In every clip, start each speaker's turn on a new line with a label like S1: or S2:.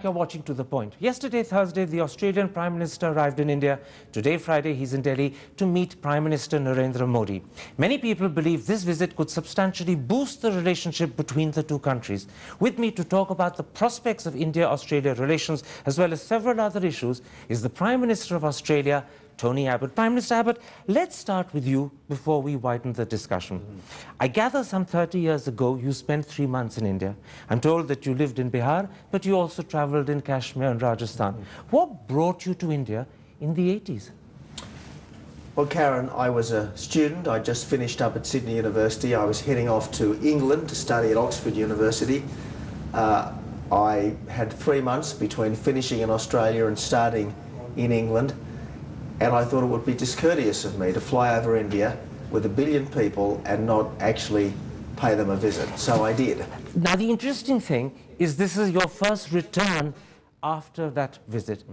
S1: You're watching To The Point. Yesterday, Thursday, the Australian Prime Minister arrived in India. Today, Friday, he's in Delhi to meet Prime Minister Narendra Modi. Many people believe this visit could substantially boost the relationship between the two countries. With me to talk about the prospects of India-Australia relations, as well as several other issues, is the Prime Minister of Australia, Tony Abbot. Prime Minister Abbot, let's start with you before we widen the discussion. I gather some 30 years ago you spent 3 months in India. I'm told that you lived in Bihar, but you also travelled in Kashmir and Rajasthan. What brought you to India in the 80s?
S2: Well, Karen, I was a student. I just finished up at Sydney University. I was heading off to England to study at Oxford University. I had 3 months between finishing in Australia and starting in England. And I thought it would be discourteous of me to fly over India with 1 billion people and not actually pay them a visit. So I did.
S1: Now, the interesting thing is this is your first return after that visit.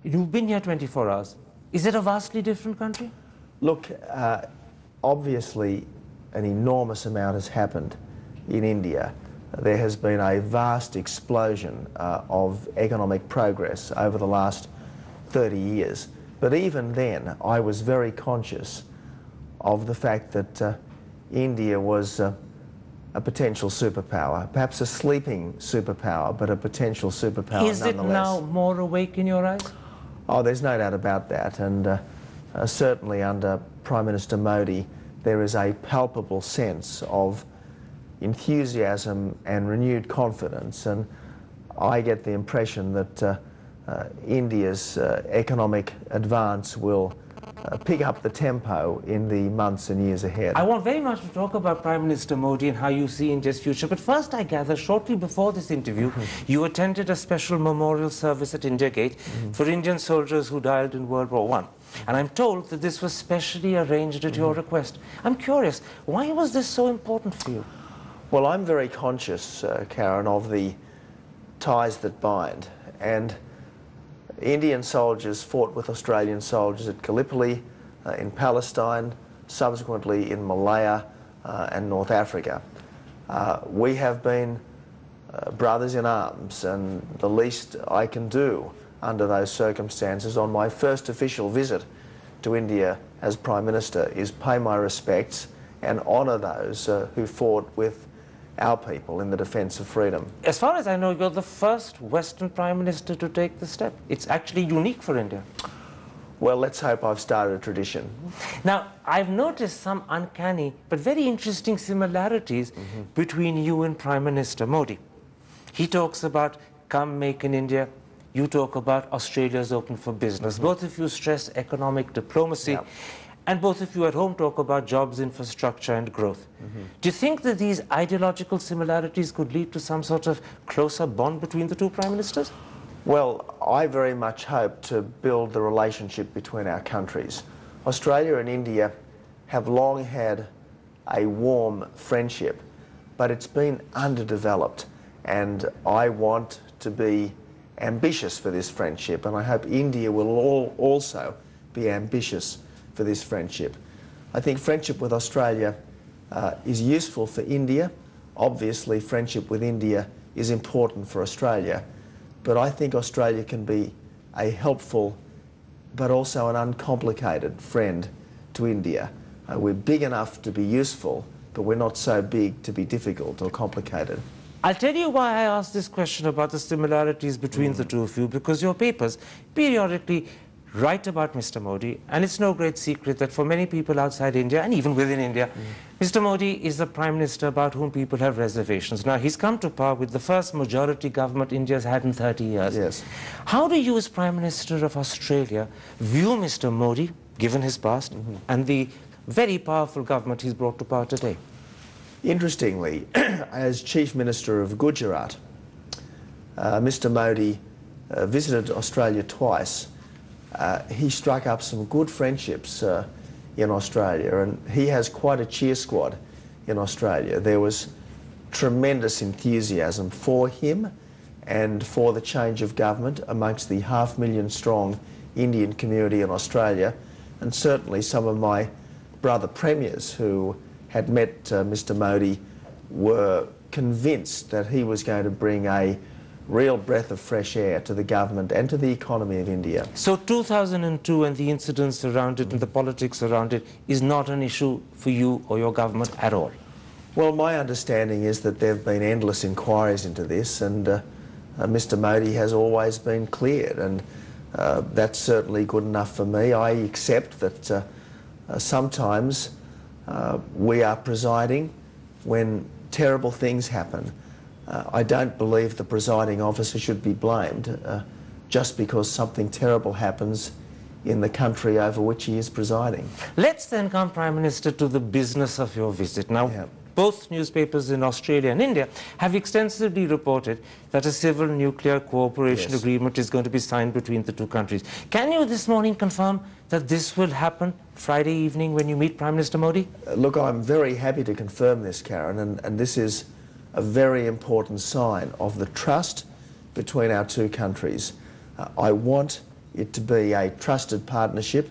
S1: You've been here 24 hours. Is it a vastly different country?
S2: Look, obviously an enormous amount has happened in India. There has been a vast explosion of economic progress over the last 30 years. But even then, I was very conscious of the fact that India was a potential superpower, perhaps a sleeping superpower, but a potential superpower nonetheless.
S1: Is it now more awake in your eyes?
S2: Oh, there's no doubt about that. And certainly under Prime Minister Modi, there is a palpable sense of enthusiasm and renewed confidence. And I get the impression that India's economic advance will pick up the tempo in the months and years ahead.
S1: I want very much to talk about Prime Minister Modi and how you see India's future. But first, I gather, shortly before this interview, you attended a special memorial service at India Gate for Indian soldiers who died in World War I. And I'm told that this was specially arranged at your request. I'm curious, why was this so important for you?
S2: Well, I'm very conscious, Karen, of the ties that bind. And Indian soldiers fought with Australian soldiers at Gallipoli, in Palestine, subsequently in Malaya and North Africa. We have been brothers in arms, and the least I can do under those circumstances on my first official visit to India as Prime Minister is pay my respects and honour those who fought with our people in the defence of freedom.
S1: As far as I know, you're the first Western Prime Minister to take this step. It's actually unique for India.
S2: Well, let's hope I've started a tradition.
S1: Now, I've noticed some uncanny but very interesting similarities between you and Prime Minister Modi. He talks about come make in India. You talk about Australia's open for business. Both of you stress economic diplomacy. And both of you at home talk about jobs, infrastructure and growth. Do you think that these ideological similarities could lead to some sort of closer bond between the two prime ministers?
S2: Well, I very much hope to build the relationship between our countries. Australia and India have long had a warm friendship, but it's been underdeveloped. And I want to be ambitious for this friendship, and I hope India will also be ambitious for this friendship. I think friendship with Australia is useful for India. Obviously, friendship with India is important for Australia. But I think Australia can be a helpful but also an uncomplicated friend to India. We're big enough to be useful, but we're not so big to be difficult or complicated.
S1: I'll tell you why I asked this question about the similarities between the two of you, because your papers periodically write about Mr. Modi, and it's no great secret that for many people outside India and even within India, Mr. Modi is the Prime Minister about whom people have reservations. Now, he's come to power with the first majority government India's had in 30 years.
S2: Yes.
S1: How do you, as Prime Minister of Australia, view Mr. Modi, given his past, and the very powerful government he's brought to power today?
S2: Interestingly, as Chief Minister of Gujarat, Mr. Modi visited Australia twice. He struck up some good friendships in Australia, and he has quite a cheer squad in Australia. There was tremendous enthusiasm for him and for the change of government amongst the 500,000 strong Indian community in Australia, and certainly some of my brother premiers who had met Mr. Modi were convinced that he was going to bring a real breath of fresh air to the government and to the economy of India.
S1: So 2002 and the incidents around it and the politics around it is not an issue for you or your government at all?
S2: Well, my understanding is that there have been endless inquiries into this, and Mr. Modi has always been cleared, and that's certainly good enough for me. I accept that sometimes we are presiding when terrible things happen. I don't believe the presiding officer should be blamed just because something terrible happens in the country over which he is presiding.
S1: Let's then come, Prime Minister, to the business of your visit. Now, both newspapers in Australia and India have extensively reported that a civil nuclear cooperation agreement is going to be signed between the two countries. Can you this morning confirm that this will happen Friday evening when you meet Prime Minister Modi?
S2: Look, I'm very happy to confirm this, Karen, and this is a very important sign of the trust between our two countries. I want it to be a trusted partnership,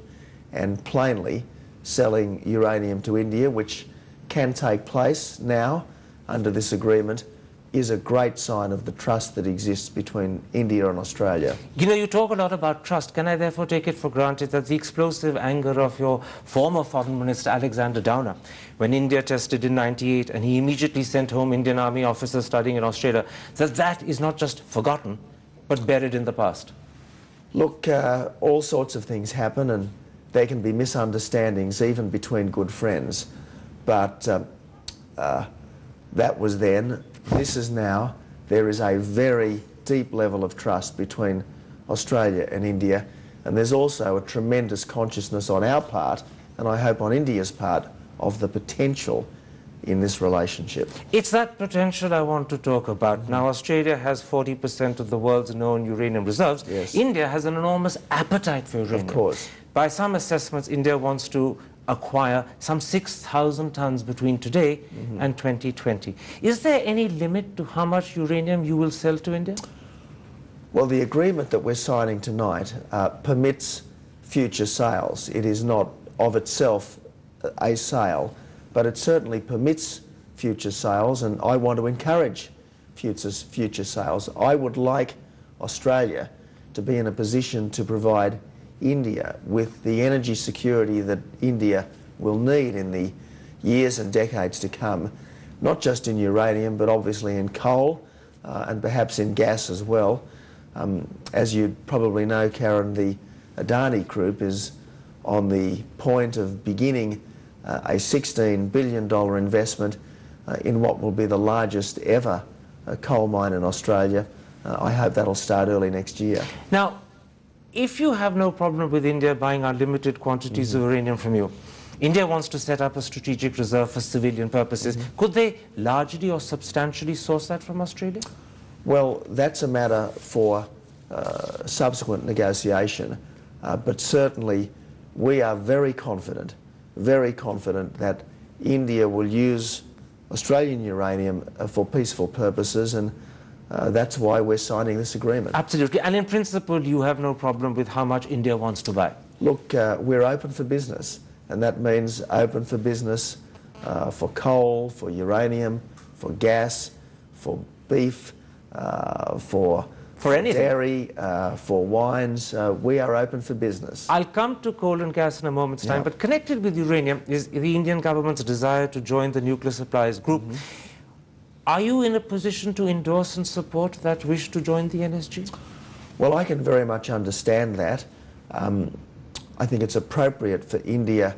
S2: and plainly selling uranium to India, which can take place now under this agreement, is a great sign of the trust that exists between India and Australia.
S1: You know, you talk a lot about trust. Can I therefore take it for granted that the explosive anger of your former Foreign Minister Alexander Downer, when India tested in '98 and he immediately sent home Indian Army officers studying in Australia, that is not just forgotten, but buried in the past?
S2: Look, all sorts of things happen, and there can be misunderstandings even between good friends. But that was then. This is now. There is a very deep level of trust between Australia and India, and there's also a tremendous consciousness on our part, and I hope on India's part, of the potential in this relationship.
S1: It's that potential I want to talk about. Now, Australia has 40% of the world's known uranium reserves.
S2: Yes.
S1: India has an enormous appetite for uranium.
S2: Of course.
S1: By some assessments, India wants to acquire some 6,000 tons between today and 2020. Is there any limit to how much uranium you will sell to India?
S2: Well, the agreement that we're signing tonight permits future sales. It is not of itself a sale, but it certainly permits future sales, and I want to encourage future sales. I would like Australia to be in a position to provide India with the energy security that India will need in the years and decades to come, not just in uranium, but obviously in coal and perhaps in gas as well. As you probably know, Karen, the Adani Group is on the point of beginning a $16 billion investment in what will be the largest ever coal mine in Australia. I hope that'll start early next year.
S1: Now, if you have no problem with India buying unlimited quantities of uranium from you, India wants to set up a strategic reserve for civilian purposes. Could they largely or substantially source that from Australia?
S2: Well, that's a matter for subsequent negotiation, but certainly we are very confident that India will use Australian uranium for peaceful purposes, and that's why we're signing this agreement.
S1: Absolutely. And in principle, you have no problem with how much India wants to buy?
S2: Look, we're open for business, and that means open for business for coal, for uranium, for gas, for beef, for
S1: anything.
S2: Dairy, for wines. We are open for business.
S1: I'll come to coal and gas in a moment's time, but connected with uranium is the Indian government's desire to join the nuclear suppliers group. Are you in a position to endorse and support that wish to join the NSG?
S2: Well, I can very much understand that. I think it's appropriate for India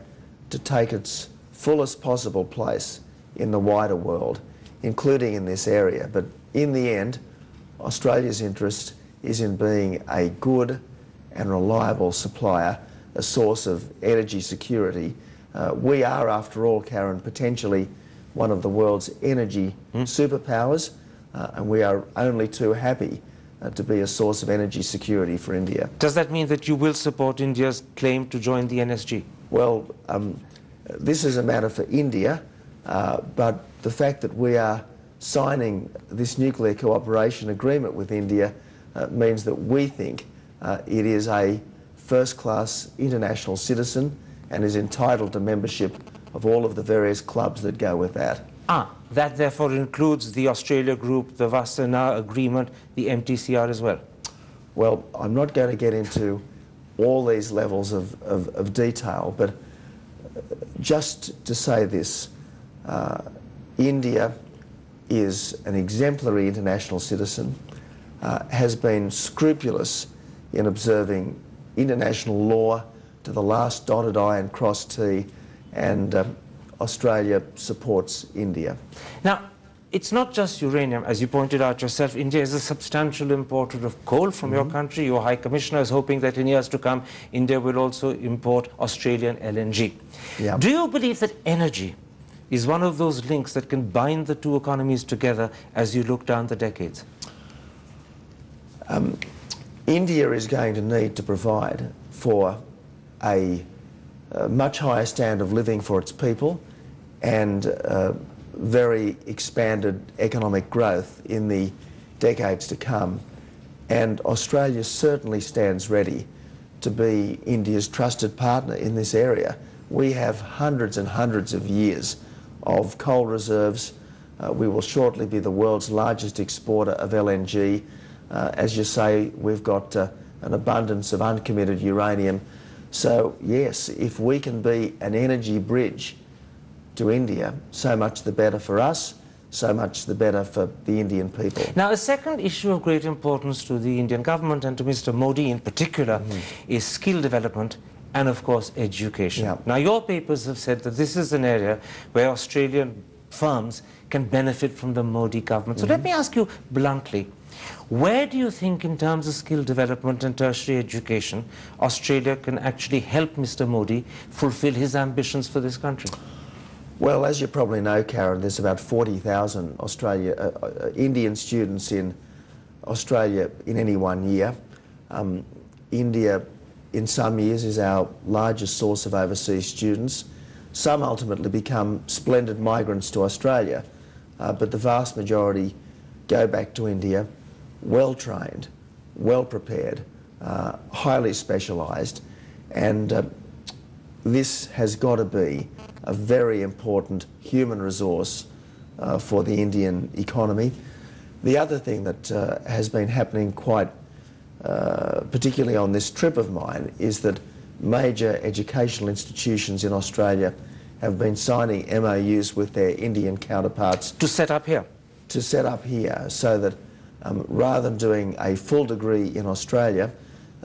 S2: to take its fullest possible place in the wider world, including in this area. But in the end, Australia's interest is in being a good and reliable supplier, a source of energy security. We are, after all, Karen, potentially one of the world's energy superpowers, and we are only too happy to be a source of energy security for India.
S1: Does that mean that you will support India's claim to join the NSG?
S2: Well, this is a matter for India, but the fact that we are signing this nuclear cooperation agreement with India means that we think it is a first-class international citizen and is entitled to membership of all of the various clubs that go with that.
S1: That therefore includes the Australia Group, the Wassenaar Agreement, the MTCR as well.
S2: Well, I'm not going to get into all these levels of detail, but just to say this, India is an exemplary international citizen, has been scrupulous in observing international law to the last dotted I and crossed T, and Australia supports India.
S1: Now, it's not just uranium, as you pointed out yourself. India is a substantial importer of coal from your country. Your High Commissioner is hoping that in years to come, India will also import Australian LNG.
S2: Yeah.
S1: Do you believe that energy is one of those links that can bind the two economies together as you look down the decades?
S2: India is going to need to provide for a much higher standard of living for its people and very expanded economic growth in the decades to come. And Australia certainly stands ready to be India's trusted partner in this area. We have hundreds and hundreds of years of coal reserves. We will shortly be the world's largest exporter of LNG. As you say, we've got an abundance of uncommitted uranium. So yes, if we can be an energy bridge to India, so much the better for us, so much the better for the Indian people.
S1: Now, a second issue of great importance to the Indian government and to Mr. Modi in particular is skill development and, of course, education.
S2: Yeah.
S1: Now, your papers have said that this is an area where Australian firms can benefit from the Modi government. So let me ask you bluntly, where do you think, in terms of skill development and tertiary education, Australia can actually help Mr. Modi fulfill his ambitions for this country?
S2: Well, as you probably know, Karen, there's about 40,000 Indian students in Australia in any one year. India, in some years, is our largest source of overseas students. Some ultimately become splendid migrants to Australia, but the vast majority go back to India, well-trained, well-prepared, highly specialised, and this has got to be a very important human resource for the Indian economy. The other thing that has been happening quite particularly on this trip of mine is that major educational institutions in Australia have been signing MOUs with their Indian counterparts
S1: To set up here?
S2: To set up here, so that rather than doing a full degree in Australia,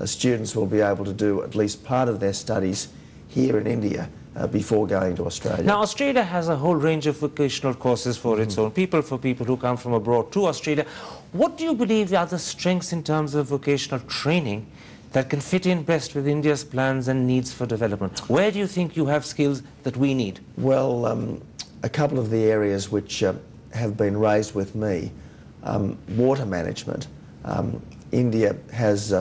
S2: students will be able to do at least part of their studies here in India before going to Australia.
S1: Now, Australia has a whole range of vocational courses for its own people, for people who come from abroad to Australia. What do you believe are the strengths in terms of vocational training that can fit in best with India's plans and needs for development? Where do you think you have skills that we need?
S2: Well, a couple of the areas which have been raised with me, water management. India has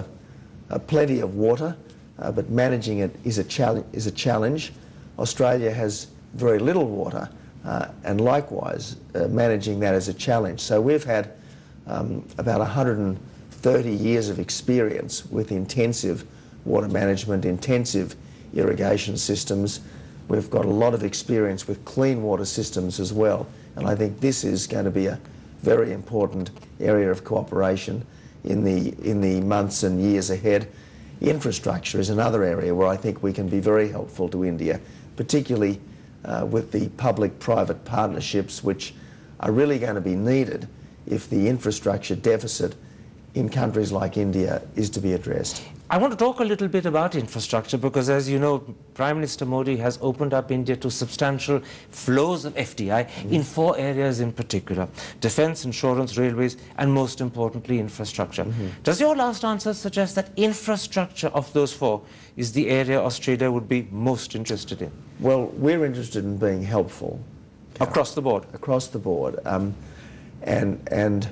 S2: plenty of water, but managing it is a challenge. Australia has very little water, and likewise managing that is a challenge. So we've had about 130 years of experience with intensive water management, intensive irrigation systems. We've got a lot of experience with clean water systems as well, and I think this is going to be a very important area of cooperation in the months and years ahead. Infrastructure is another area where I think we can be very helpful to India, particularly with the public-private partnerships which are really going to be needed if the infrastructure deficit in countries like India is to be addressed.
S1: I want to talk a little bit about infrastructure because, as you know, Prime Minister Modi has opened up India to substantial flows of FDI in 4 areas in particular: defence, insurance, railways, and most importantly, infrastructure. Does your last answer suggest that infrastructure of those 4 is the area Australia would be most interested in?
S2: Well, we're interested in being helpful.
S1: Across the board?
S2: Across the board. And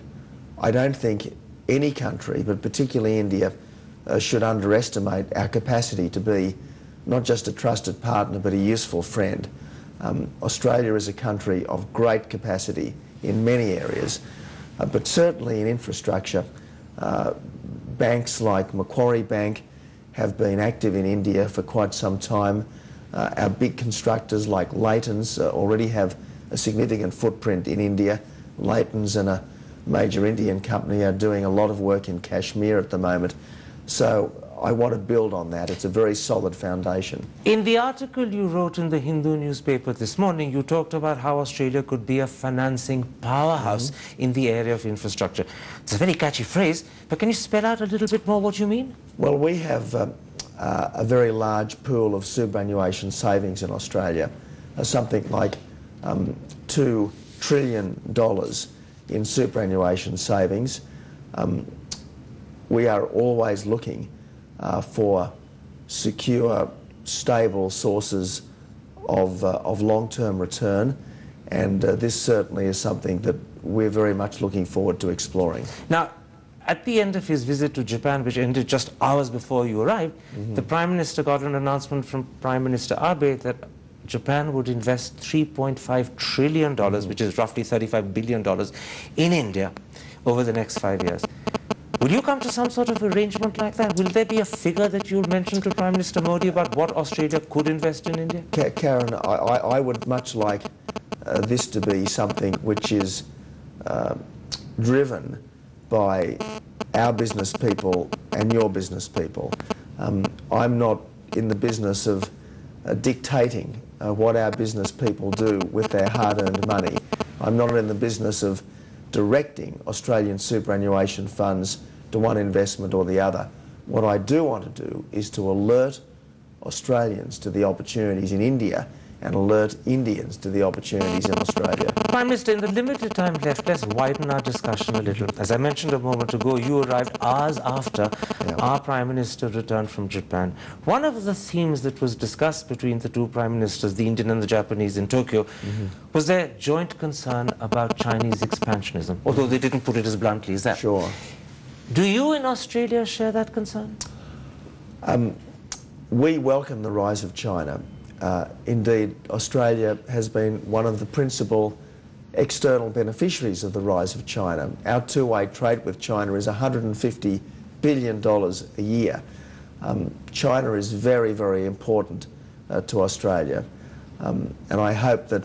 S2: I don't think any country, but particularly India, should underestimate our capacity to be not just a trusted partner but a useful friend. Australia is a country of great capacity in many areas, but certainly in infrastructure. Banks like Macquarie Bank have been active in India for quite some time. Our big constructors like Leighton's already have a significant footprint in India. Leighton's and a major Indian company are doing a lot of work in Kashmir at the moment. So I want to build on that. It's a very solid foundation.
S1: In the article you wrote in the Hindu newspaper this morning, you talked about how Australia could be a financing powerhouse in the area of infrastructure. It's a very catchy phrase, but can you spell out a little bit more what you mean?
S2: Well, we have a very large pool of superannuation savings in Australia, something like $2 trillion in superannuation savings. We are always looking for secure, stable sources of long-term return, and this certainly is something that we're very much looking forward to exploring.
S1: Now, at the end of his visit to Japan, which ended just hours before you arrived, the Prime Minister got an announcement from Prime Minister Abbot that Japan would invest $3.5 trillion, which is roughly $35 billion, in India over the next 5 years. Will you come to some sort of arrangement like that? Will there be a figure that you'll mention to Prime Minister Modi about what Australia could invest in India?
S2: Karen, I would much like this to be something which is driven by our business people and your business people. I'm not in the business of dictating what our business people do with their hard-earned money. I'm not in the business of directing Australian superannuation funds to one investment or the other. What I do want to do is to alert Australians to the opportunities in India and alert Indians to the opportunities in Australia.
S1: Prime Minister, in the limited time left, let's widen our discussion a little. As I mentioned a moment ago, you arrived hours after our Prime Minister returned from Japan. One of the themes that was discussed between the two Prime Ministers, the Indian and the Japanese in Tokyo, was their joint concern about Chinese expansionism, although they didn't put it as bluntly as that.
S2: Sure.
S1: Do you in Australia share that concern?
S2: We welcome the rise of China. Indeed, Australia has been one of the principal external beneficiaries of the rise of China. Our two-way trade with China is $150 billion a year. China is very, very important to Australia. And I hope that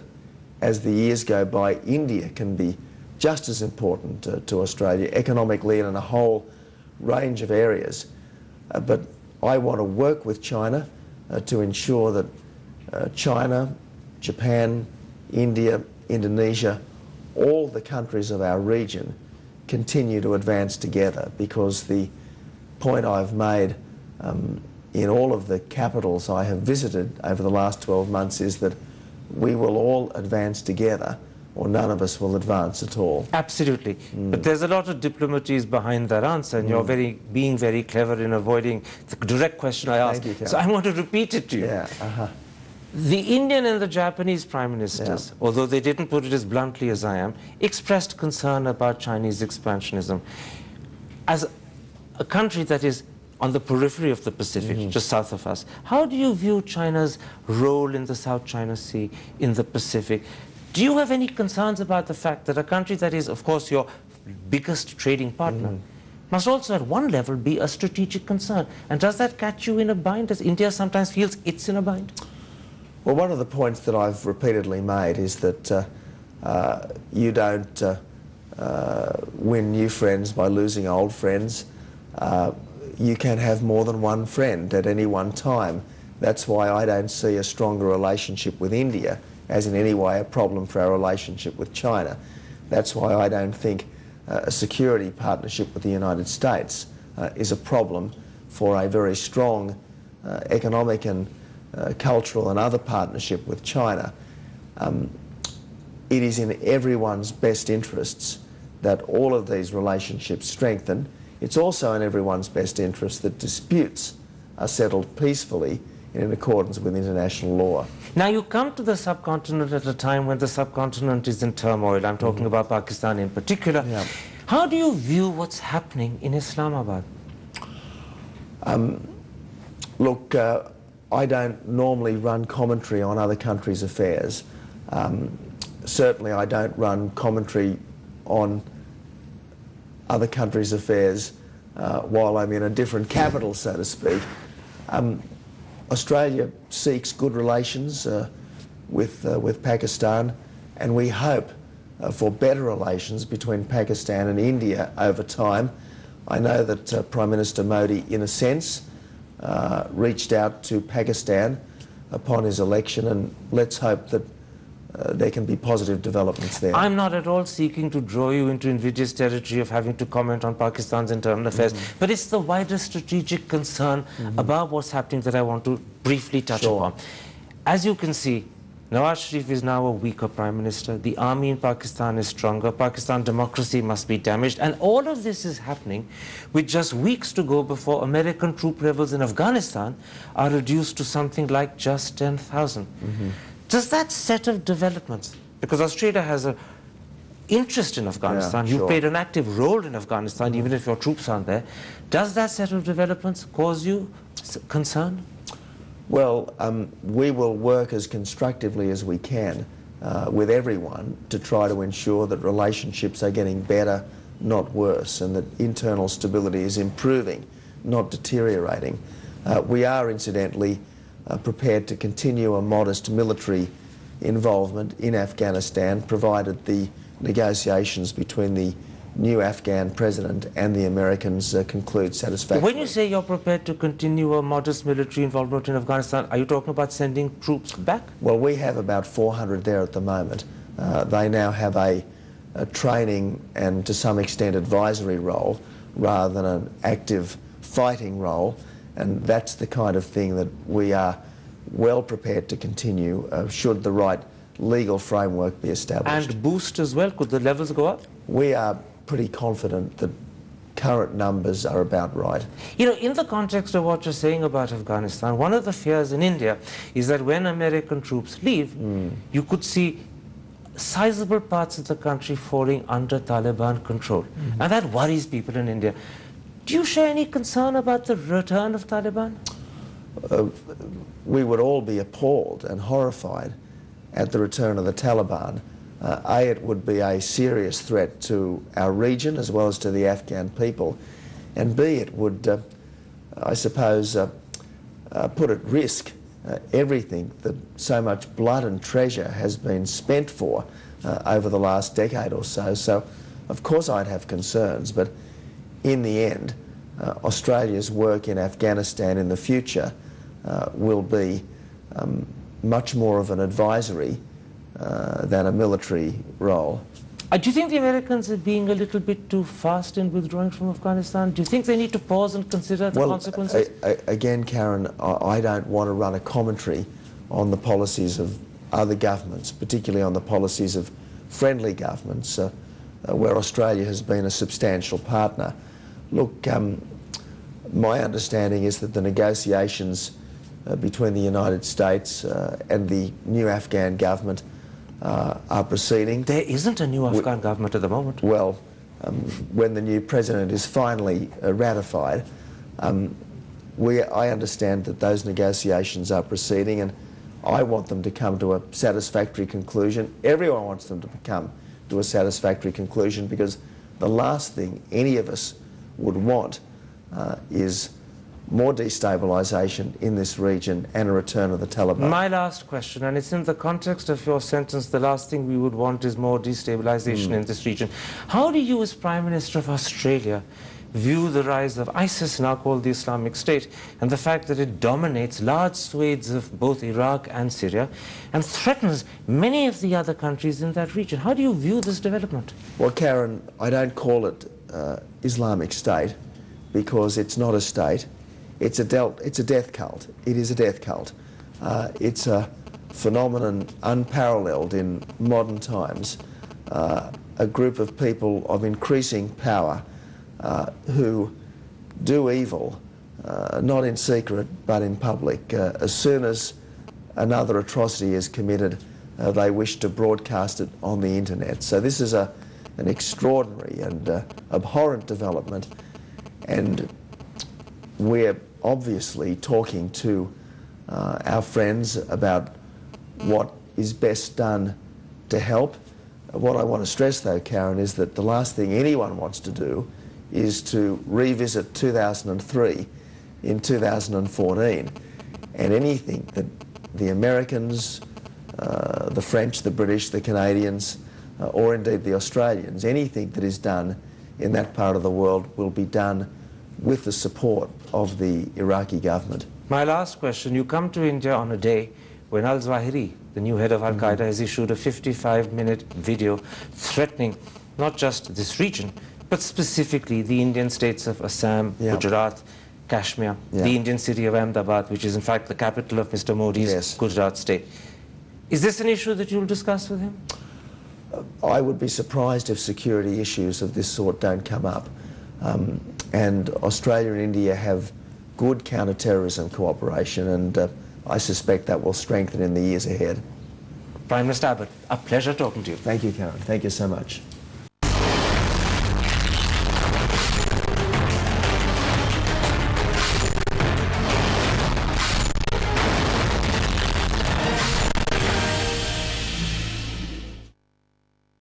S2: as the years go by, India can be just as important to Australia economically and in a whole range of areas. But I want to work with China to ensure that China, Japan, India, Indonesia, all the countries of our region continue to advance together, because the point I've made in all of the capitals I have visited over the last 12 months is that we will all advance together, or none of us will advance at all.
S1: Absolutely. But there's a lot of diplomacies behind that answer, and you're being very clever in avoiding the direct question I asked.
S2: Thank you,
S1: so I want to repeat it to you.
S2: Yeah,
S1: The Indian and the Japanese Prime Ministers, although they didn't put it as bluntly as I am, expressed concern about Chinese expansionism. As a country that is on the periphery of the Pacific, just south of us, how do you view China's role in the South China Sea, in the Pacific? Do you have any concerns about the fact that a country that is, of course, your biggest trading partner must also at one level be a strategic concern? And does that catch you in a bind, as India sometimes feels it's in a bind?
S2: Well, one of the points that I've repeatedly made is that you don't win new friends by losing old friends. You can have more than one friend at any one time. That's why I don't see a stronger relationship with India as in any way a problem for our relationship with China. That's why I don't think a security partnership with the United States is a problem for a very strong economic and cultural and other partnership with China. It is in everyone's best interests that all of these relationships strengthen. It's also in everyone's best interest that disputes are settled peacefully in accordance with international law.
S1: Now, you come to the subcontinent at a time when the subcontinent is in turmoil. I'm talking about Pakistan in particular. How do you view what's happening in Islamabad?
S2: Look, I don't normally run commentary on other countries' affairs. Certainly I don't run commentary on other countries' affairs while I'm in a different capital, so to speak. Australia seeks good relations with Pakistan. and we hope for better relations between Pakistan and India over time. I know that Prime Minister Modi, in a sense, reached out to Pakistan upon his election, and let's hope that there can be positive developments there.
S1: I'm not at all seeking to draw you into invidious territory of having to comment on Pakistan's internal affairs, but it's the wider strategic concern about what's happening that I want to briefly touch upon. As you can see, Nawaz Sharif is now a weaker prime minister. The army in Pakistan is stronger. Pakistan democracy must be damaged. And all of this is happening with just weeks to go before American troop levels in Afghanistan are reduced to something like just 10,000. Does that set of developments, because Australia has an interest in Afghanistan, you've played an active role in Afghanistan, even if your troops aren't there, does that set of developments cause you concern?
S2: Well, we will work as constructively as we can with everyone to try to ensure that relationships are getting better, not worse, and that internal stability is improving, not deteriorating. We are, incidentally, prepared to continue a modest military involvement in Afghanistan, provided the negotiations between the new Afghan president and the Americans conclude satisfactorily.
S1: When you say you're prepared to continue a modest military involvement in Afghanistan, are you talking about sending troops back?
S2: Well, we have about 400 there at the moment. They now have a training and, to some extent, advisory role rather than an active fighting role. And that's the kind of thing that we are well prepared to continue should the right legal framework be established.
S1: And boost as well? Could the levels go up?
S2: We are pretty confident that current numbers are about right.
S1: You know, in the context of what you're saying about Afghanistan, one of the fears in India is that when American troops leave, you could see sizable parts of the country falling under Taliban control. And that worries people in India. Do you share any concern about the return of Taliban?
S2: We would all be appalled and horrified at the return of the Taliban. A, it would be a serious threat to our region as well as to the Afghan people, and B, it would, I suppose, put at risk everything that so much blood and treasure has been spent for over the last decade or so. So, of course, I'd have concerns, but in the end, Australia's work in Afghanistan in the future will be much more of an advisory than a military role.
S1: Do you think the Americans are being a little bit too fast in withdrawing from Afghanistan? Do you think they need to pause and consider the consequences?
S2: Again, Karen, I don't want to run a commentary on the policies of other governments, particularly on the policies of friendly governments, where Australia has been a substantial partner. Look, my understanding is that the negotiations between the United States and the new Afghan government are proceeding.
S1: There isn't a new Afghan government at the moment.
S2: Well, when the new president is finally ratified, I understand that those negotiations are proceeding, and I want them to come to a satisfactory conclusion. Everyone wants them to come to a satisfactory conclusion, because the last thing any of us would want is more destabilisation in this region and a return of the Taliban.
S1: My last question, and it's in the context of your sentence, the last thing we would want is more destabilisation in this region. How do you, as Prime Minister of Australia, view the rise of ISIS, now called the Islamic State, and the fact that it dominates large swathes of both Iraq and Syria and threatens many of the other countries in that region? How do you view this development?
S2: Well, Karen, I don't call it Islamic State, because it's not a state. It's a death cult. It is a death cult. It's a phenomenon unparalleled in modern times. A group of people of increasing power who do evil, not in secret but in public. As soon as another atrocity is committed, they wish to broadcast it on the internet. So this is an extraordinary and abhorrent development, and we're obviously talking to our friends about what is best done to help. What I want to stress, though, Karen, is that the last thing anyone wants to do is to revisit 2003 in 2014, and anything that the Americans, the French, the British, the Canadians, or indeed the Australians. Anything that is done in that part of the world will be done with the support of the Iraqi government.
S1: My last question, you come to India on a day when al-Zawahiri, the new head of Al-Qaeda, has issued a 55-minute video threatening not just this region, but specifically the Indian states of Assam, Gujarat, Kashmir, the Indian city of Ahmedabad, which is in fact the capital of Mr. Modi's Gujarat state. Is this an issue that you'll discuss with him?
S2: I would be surprised if security issues of this sort don't come up. And Australia and India have good counter-terrorism cooperation, and I suspect that will strengthen in the years ahead.
S1: Prime Minister Abbot, a pleasure talking to you.
S2: Thank you, Karen. Thank you so much.